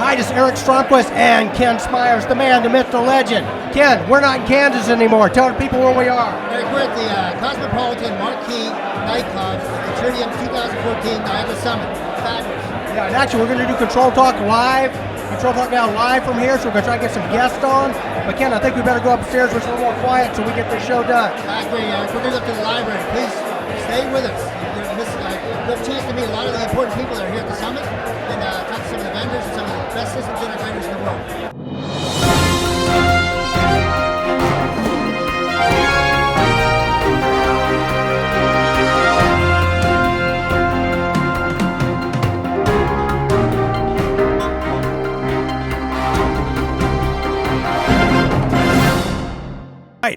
Hi, this is Eric Stromquist and Ken Smyers, the man, the myth, the legend. Ken, we're not in Kansas anymore. Tell the people where we are. Eric, we're at the Cosmopolitan Marquee nightclub at the Tritium 2014 Niagara Summit. Fabulous. Yeah, and actually, we're going to do Control Talk live. Control Talk Now live from here, so we're going to try to get some guests on. But Ken, I think we better go upstairs where it's a little more quiet so we get this show done. I agree, Eric. We're going to go up to the library. Please stay with us. You'll have a chance to meet a lot of the important people that are here at the summit and talk to some of the vendors and some of the best systems integrators in the world.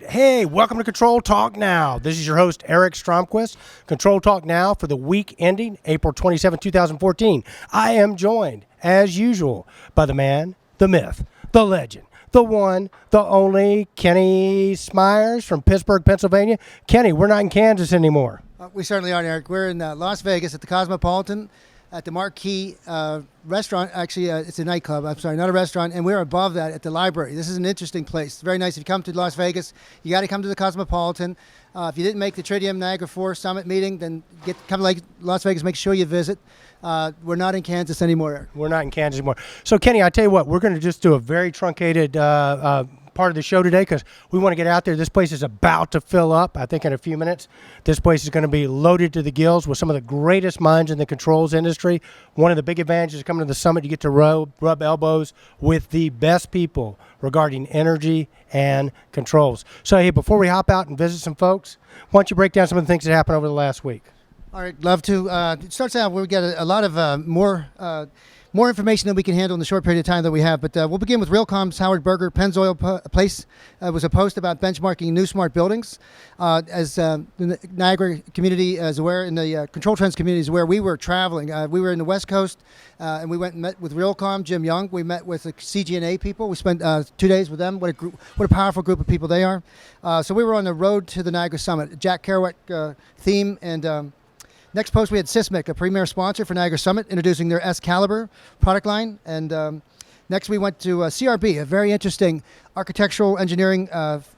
Hey, welcome to Control Talk Now. This is your host, Eric Stromquist. Control Talk Now for the week ending April 27, 2014. I am joined, as usual, by the man, the myth, the legend, the one, the only, Kenny Smyers from Pittsburgh, Pennsylvania. Kenny, we're not in Kansas anymore. We certainly aren't, Eric. We're in Las Vegas at the Cosmopolitan at the Marquee restaurant. Actually, it's a nightclub. I'm sorry, not a restaurant. And we're above that at the library. This is an interesting place. It's very nice. If you come to Las Vegas, you got to come to the Cosmopolitan. If you didn't make the Tritium Niagara 4 Summit meeting, then come to Las Vegas. Make sure you visit. We're not in Kansas anymore, Eric. We're not in Kansas anymore. So, Kenny, I tell you what, we're going to just do a very truncated part of the show today because we want to get out there. This place is about to fill up. I think in a few minutes, this place is going to be loaded to the gills with some of the greatest minds in the controls industry. One of the big advantages of coming to the summit, you get to rub elbows with the best people regarding energy and controls. So, hey, before we hop out and visit some folks, why don't you break down some of the things that happened over the last week? All right, love to. It starts out where we get a lot of more information than we can handle in the short period of time that we have. But we'll begin with Realcomm's Howard Berger Pennzoil Place. Was a post about benchmarking new smart buildings. As the Niagara community is aware, and the Control Trends community is aware, we were traveling. We were in the West Coast, and we went and met with Realcomm, Jim Young. We met with the CGNA people. We spent 2 days with them. What a powerful group of people they are. So we were on the road to the Niagara Summit. Jack Kerouac theme and... Next post, we had Sysmic, a premier sponsor for Niagara Summit, introducing their S-Caliber product line. And next, we went to CRB, a very interesting architectural engineering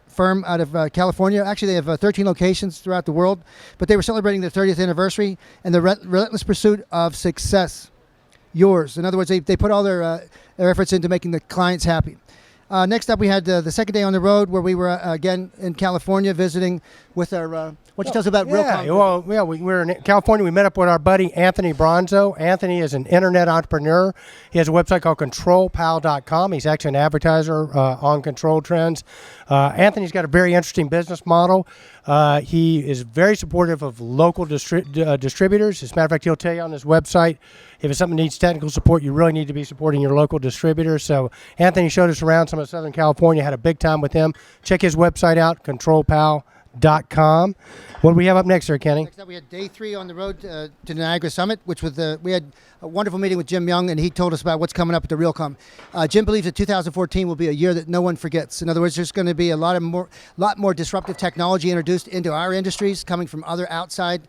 firm out of California. Actually, they have 13 locations throughout the world, but they were celebrating their 30th anniversary and the relentless pursuit of success, yours. In other words, they put all their efforts into making the clients happy. Next up, we had the second day on the road where we were, again, in California visiting with our... Why don't you tell us about Realcomm? We were in California. We met up with our buddy Anthony Bronzo. Anthony is an internet entrepreneur. He has a website called Controlpal.com. He's actually an advertiser on Control Trends. Anthony's got a very interesting business model. He is very supportive of local distributors. As a matter of fact, he'll tell you on his website, if it's something that needs technical support, you really need to be supporting your local distributor. So Anthony showed us around some of Southern California, had a big time with him. Check his website out, Controlpal.com. What do we have up next, sir, Kenny? Next up, we had day 3 on the road to the Niagara Summit, which was we had a wonderful meeting with Jim Young, and he told us about what's coming up at the Realcomm. Jim believes that 2014 will be a year that no one forgets. In other words, there's going to be a lot more disruptive technology introduced into our industries, coming from other outside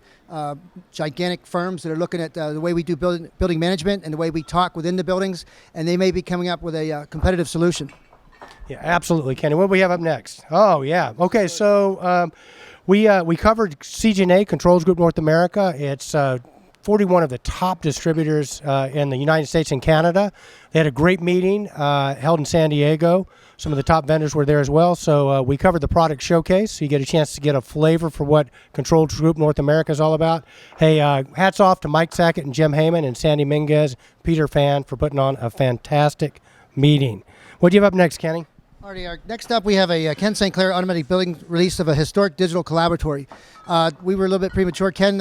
gigantic firms that are looking at the way we do building management and the way we talk within the buildings, and they may be coming up with a competitive solution. Yeah, absolutely, Kenny. What do we have up next? Oh, yeah. Okay, so we covered CGNA, Controls Group North America. It's 41 of the top distributors in the United States and Canada. They had a great meeting held in San Diego. Some of the top vendors were there as well. So we covered the product showcase, so you get a chance to get a flavor for what Controls Group North America is all about. Hey, hats off to Mike Sackett and Jim Heyman and Sandy Minguez, Peter Fan, for putting on a fantastic meeting. What do you have up next, Kenny? Alrighty, next up we have a Ken St. Clair automatic building release of a historic digital collaboratory. We were a little bit premature. Ken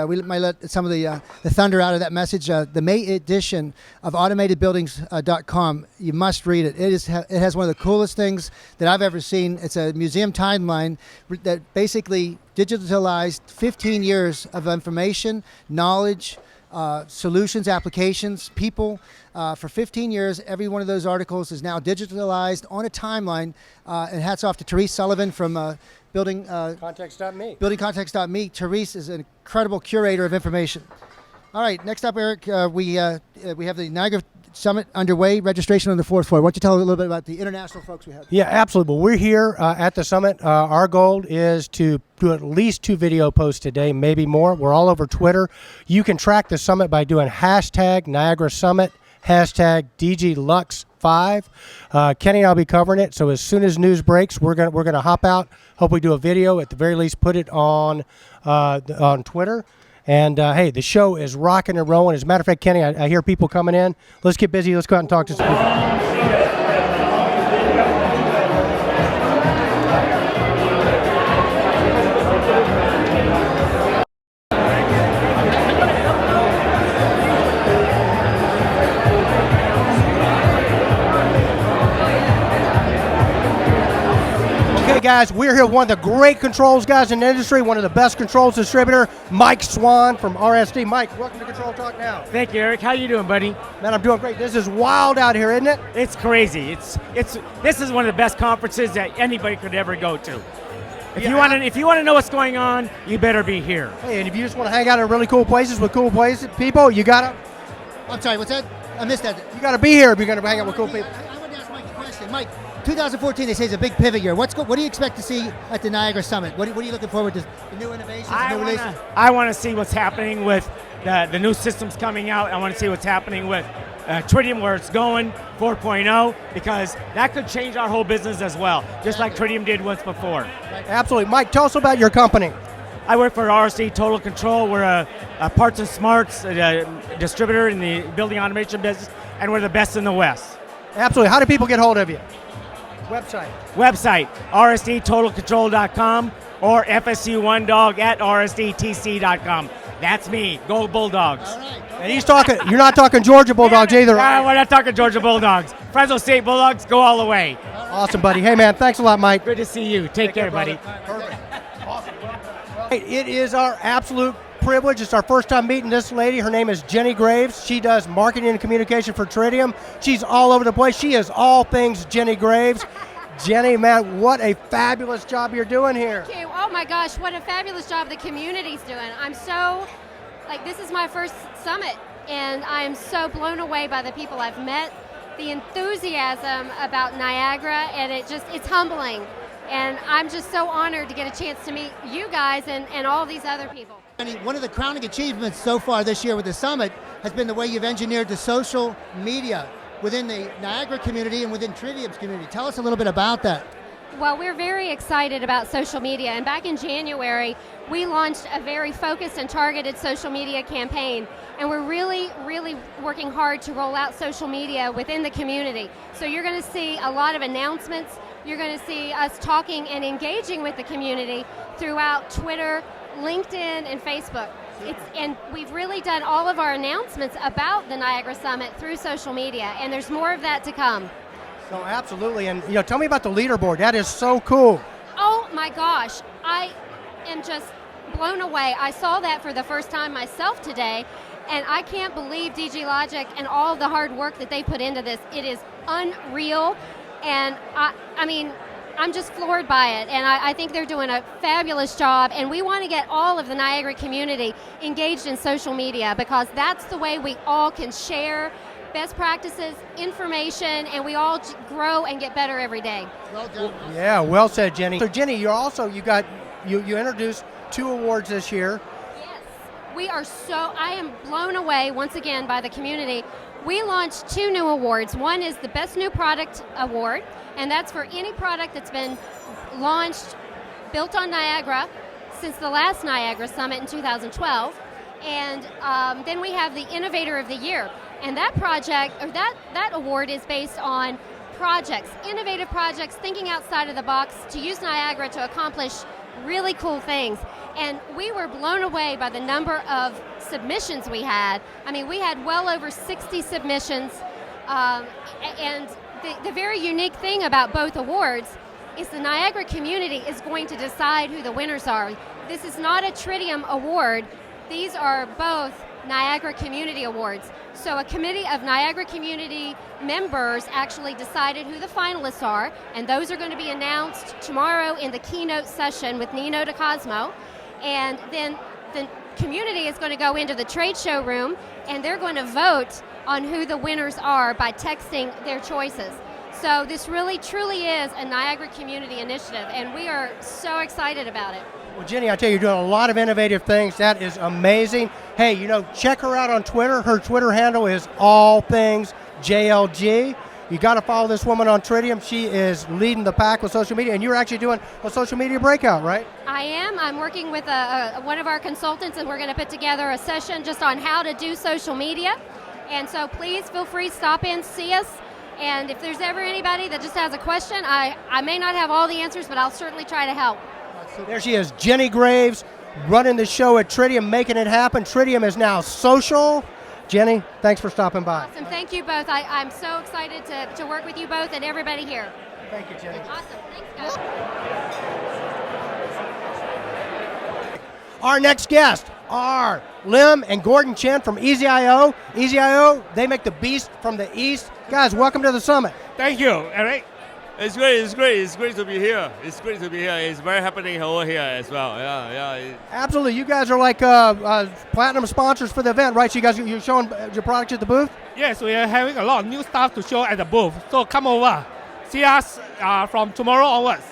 we might let some of the thunder out of that message. The May edition of automatedbuildings.com, you must read it. It has one of the coolest things that I've ever seen. It's a museum timeline that basically digitalized 15 years of information, knowledge, solutions, applications, people. For 15 years, every one of those articles is now digitalized on a timeline. And hats off to Therese Sullivan from Buildingcontext.me. Buildingcontext.me. Therese is an incredible curator of information. All right, next up, Eric, we have the Niagara summit underway. Registration on the 4th floor. Why don't you tell a little bit about the international folks we have? Yeah, absolutely. Well, we're here at the summit. Our goal is to do at least 2 video posts today, maybe more. We're all over Twitter. You can track the summit by doing hashtag Niagara Summit, hashtag DGLux5. Kenny and I'll be covering it. So as soon as news breaks, we're gonna hop out. Hope we do a video. At the very least, put it on Twitter. And hey, the show is rocking and rolling. As a matter of fact, Kenny, I hear people coming in. Let's get busy. Let's go out and talk to some people. Okay, guys, we're here with one of the great controls guys in the industry, one of the best controls distributor, Mike Swan from RSD. Mike, welcome to Control Talk Now. Thank you, Eric. How you doing, buddy? Man, I'm doing great. This is wild out here, isn't it? It's crazy. This is one of the best conferences that anybody could ever go to. If you want to know what's going on, you better be here. Hey, and if you just want to hang out in really cool places with cool people, you gotta I'm sorry, what's that? I missed that. be here if you're gonna hang out with cool people. I wanted to ask Mike a question. Mike, 2014, they say is a big pivot year. What do you expect to see at the Niagara Summit? What are you looking forward to? The new innovations, new releases? I want to see what's happening with the new systems coming out. I want to see what's happening with Tritium, where it's going, 4.0, because that could change our whole business as well, just like Tritium did once before. Absolutely. Mike, tell us about your company. I work for RSD Total Control. We're a parts and smarts distributor in the building automation business, and we're the best in the West. Absolutely. How do people get hold of you? Website, rsdtotalcontrol.com or FSU1dog at rsdtc.com. That's me. Go Bulldogs. All right. And he's talking. You're not talking Georgia Bulldogs either. No, we're not talking Georgia Bulldogs. Fresno State Bulldogs, go all the way. Awesome, buddy. Hey, man, thanks a lot, Mike. Good to see you. Take care, buddy. Perfect. Awesome. It is our absolute privilege. It's our first time meeting this lady. Her name is Jenny Graves. She does marketing and communication for Tritium. She's all over the place. She is all things Jenny Graves. Jenny, man, what a fabulous job you're doing here. Thank you. Oh my gosh, what a fabulous job the community's doing. I'm so, this is my first summit, and I'm so blown away by the people I've met, the enthusiasm about Niagara, and it's humbling. And I'm just so honored to get a chance to meet you guys and all these other people. One of the crowning achievements so far this year with the summit has been the way you've engineered the social media within the Niagara community and within Tritium's community. Tell us a little bit about that. Well, we're very excited about social media, and back in January, we launched a very focused and targeted social media campaign, and we're really, really working hard to roll out social media within the community. So you're going to see a lot of announcements. You're going to see us talking and engaging with the community throughout Twitter, LinkedIn, and Facebook. And we've really done all of our announcements about the Niagara Summit through social media, and there's more of that to come. So absolutely, and tell me about the leaderboard. That is so cool. Oh my gosh, I am just blown away. I saw that for the first time myself today, and I can't believe DG Logic and all the hard work that they put into this. It is unreal, and I mean, I'm just floored by it, and I think they're doing a fabulous job, and we want to get all of the Niagara community engaged in social media, because that's the way we all can share best practices, information, and we all grow and get better every day. Well done. Yeah, well said, Jenny. So Jenny, you introduced 2 awards this year. Yes, I am blown away once again by the community. We launched 2 new awards. One is the Best New Product Award, and that's for any product that's been launched, built on Niagara, since the last Niagara Summit in 2012. And then we have the Innovator of the Year. And that that award is based on projects, innovative projects, thinking outside of the box to use Niagara to accomplish really cool things. And we were blown away by the number of submissions we had. I mean, we had well over 60 submissions. And the very unique thing about both awards is the Niagara community is going to decide who the winners are. This is not a Tritium award. These are both Niagara Community Awards. So a committee of Niagara community members actually decided who the finalists are, and those are going to be announced tomorrow in the keynote session with Nino DeCosmo. And then the community is going to go into the trade show room, and they're going to vote on who the winners are by texting their choices. So this really, truly is a Niagara Community Initiative, and we are so excited about it. Well, Jenny, I tell you, you're doing a lot of innovative things. That is amazing. Hey, check her out on Twitter. Her Twitter handle is all things JLG. You got to follow this woman on Tritium. She is leading the pack with social media, and you're actually doing a social media breakout, right? I am. I'm working with one of our consultants, and we're going to put together a session just on how to do social media. And so please feel free to stop in, see us. And if there's ever anybody that just has a question, I may not have all the answers, but I'll certainly try to help. There she is, Jenny Graves, running the show at Tritium, making it happen. Tritium is now social. Jenny, thanks for stopping by. Awesome. Thank you both. I'm so excited to work with you both and everybody here. Thank you, Jenny. Awesome. Thanks, guys. Our next guests are Lim and Gordon Chen from EasyIO. EasyIO, they make the beast from the east. Guys, welcome to the summit. Thank you, Eric. It's great. It's great. It's great to be here. It's great to be here. It's very happening over here as well. Yeah. Absolutely. You guys are like platinum sponsors for the event, right? So you're showing your products at the booth? Yes, we are having a lot of new stuff to show at the booth. So come over. See us from tomorrow onwards.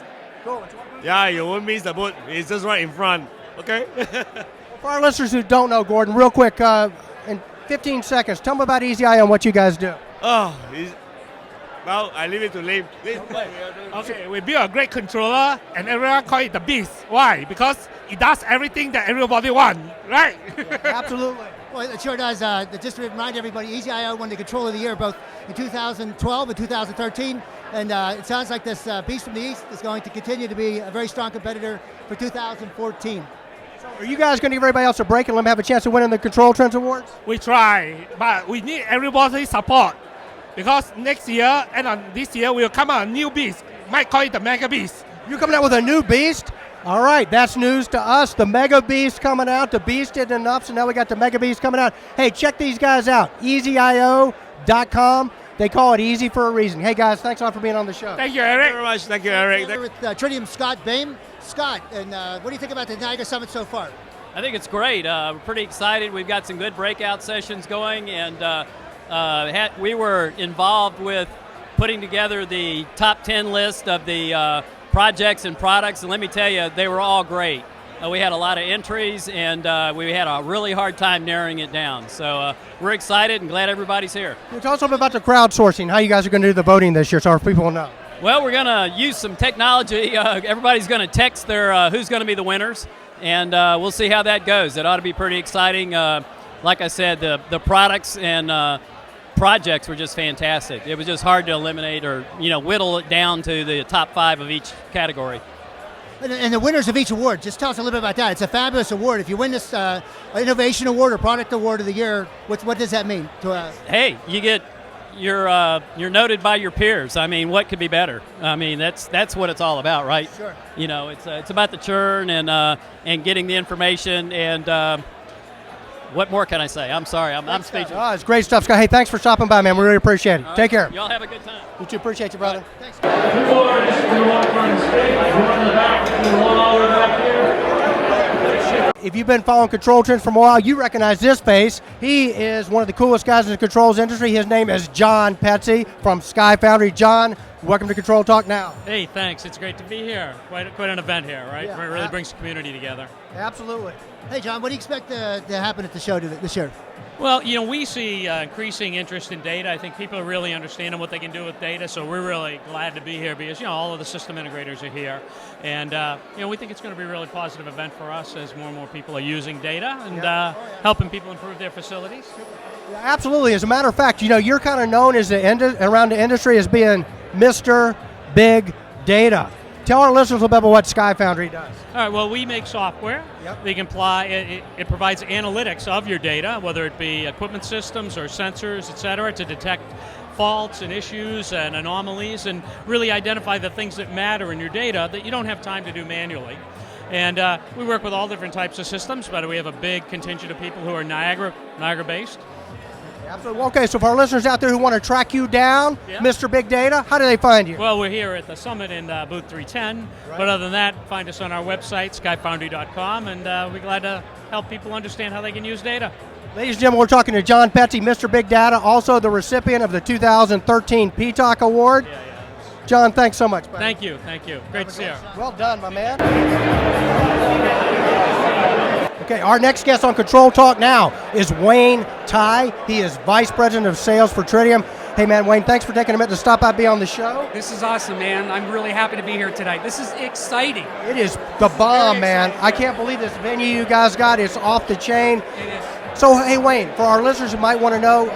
Cool. Yeah, you won't miss the booth. It's just right in front. Okay? For our listeners who don't know, Gordon, real quick, in 15 seconds, tell them about EasyIO and what you guys do. Well, I leave it to Lim. Okay, we built a great controller, and everyone call it the Beast. Why? Because it does everything that everybody wants, right? Absolutely. Well, it sure does. Just to remind everybody, EasyIO won the Controller of the Year both in 2012 and 2013. And it sounds like this Beast from the East is going to continue to be a very strong competitor for 2014. So are you guys going to give everybody else a break and let them have a chance to win in the Control Trends Awards? We try, but we need everybody's support. Because next year and on this year, we'll come out a new Beast. Might call it the Mega Beast. You're coming out with a new Beast? All right, that's news to us. The Mega Beast coming out. The Beast isn't enough, so now we got the Mega Beast coming out. Hey, check these guys out. EasyIO.com. They call it easy for a reason. Hey, guys, thanks a lot for being on the show. Thank you, Eric. Thank you very much. Thank you, Eric. We're with Tritium Scott Boehm. Scott, and what do you think about the Niagara Summit so far? I think it's great. We're pretty excited. We've got some good breakout sessions going, and we were involved with putting together the top 10 list of the projects and products, and let me tell you, they were all great. We had a lot of entries, and we had a really hard time narrowing it down. So we're excited and glad everybody's here. Tell us a little bit about the crowdsourcing, how you guys are going to do the voting this year so our people will know. Well, we're going to use some technology. Everybody's going to text their who's going to be the winners, and we'll see how that goes. It ought to be pretty exciting. Like I said, the products and projects were just fantastic. It was just hard to eliminate or whittle it down to the top 5 of each category. And the winners of each award, just tell us a little bit about that. It's a fabulous award. If you win this Innovation Award or Product Award of the Year, what does that mean? Hey, you're noted by your peers. I mean, what could be better? I mean, that's what it's all about, right? Sure. It's about the churn and getting the information and. What more can I say? I'm sorry, I'm speechless. Oh, it's great stuff, Scott. Hey, thanks for stopping by, man. We really appreciate it. All Take right. care. Y'all have a good time. You too. Appreciate you, brother. Thanks. If you've been following Control Trends for a while, you recognize this face. He is one of the coolest guys in the controls industry. His name is John Petsy from Sky Foundry. John, welcome to Control Talk Now. Hey, thanks. It's great to be here. Quite an event here, right? Yeah. It really brings the community together. Absolutely. Hey, John, what do you expect to happen at the show this year? Well, we see increasing interest in data. I think people are really understanding what they can do with data, so we're really glad to be here because, all of the system integrators are here. And, we think it's going to be a really positive event for us as more and more people are using data and helping people improve their facilities. Yeah, absolutely. As a matter of fact, you're kind of known as around the industry as being Mr. Big Data. Tell our listeners a little bit about what Sky Foundry does. All right, well, we make software. Yep. We can it provides analytics of your data, whether it be equipment systems or sensors, et cetera, to detect faults and issues and anomalies and really identify the things that matter in your data that you don't have time to do manually. And we work with all different types of systems, but we have a big contingent of people who are Niagara-based. Absolutely. Okay, so for our listeners out there who want to track you down, Yeah. Mr. Big Data, how do they find you? Well, we're here at the summit in booth 310, but other than that, find us on our website, skyfoundry.com, and we're glad to help people understand how they can use data. Ladies and gentlemen, we're talking to John Petsy, Mr. Big Data, also the recipient of the 2013 PTOC Award. John, thanks so much, buddy. Thank you. Great to see you. Well done, my man. Okay, our next guest on Control Talk Now is Wayne Tai. He is Vice President of Sales for Tritium. Hey, man, Wayne, thanks for taking a minute to stop by, be on the show. This is awesome, man. I'm really happy to be here tonight. This is exciting. It is the bomb, man. I can't believe this venue you guys got. It's off the chain. It is. So, hey, Wayne, for our listeners who might want to know,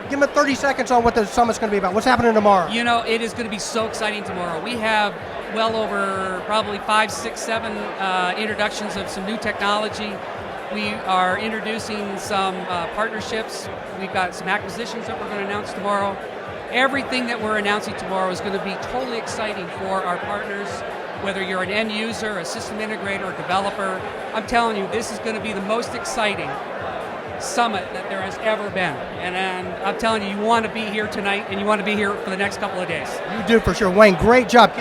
give me 30 seconds on what the summit's going to be about. What's happening tomorrow? You know, it is going to be so exciting tomorrow. We have well over probably 5, 6, 7 introductions of some new technology. We are introducing some partnerships. We've got some acquisitions that we're going to announce tomorrow. Everything that we're announcing tomorrow is going to be totally exciting for our partners, whether you're an end user, a system integrator, a developer. I'm telling you, this is going to be the most exciting summit that there has ever been. And I'm telling you, you want to be here tonight, and you want to be here for the next couple of days. You do for sure. Wayne, great job.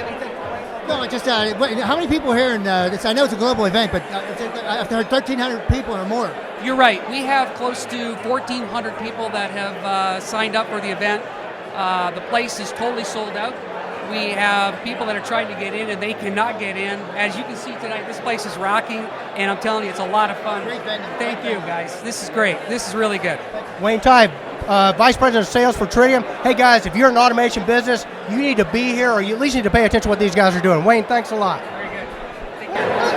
No, just how many people here? And I know it's a global event, but I've heard 1,300 people or more. You're right. We have close to 1,400 people that have signed up for the event. The place is totally sold out. We have people that are trying to get in and they cannot get in. As you can see tonight, this place is rocking, and I'm telling you, it's a lot of fun. Great venue. Thank you, guys. This is great. This is really good. Wayne Tai, Vice President of Sales for Tritium. Hey, guys, if you're an automation business, you need to be here, or you at least need to pay attention to what these guys are doing. Wayne, thanks a lot. Very good. Take care.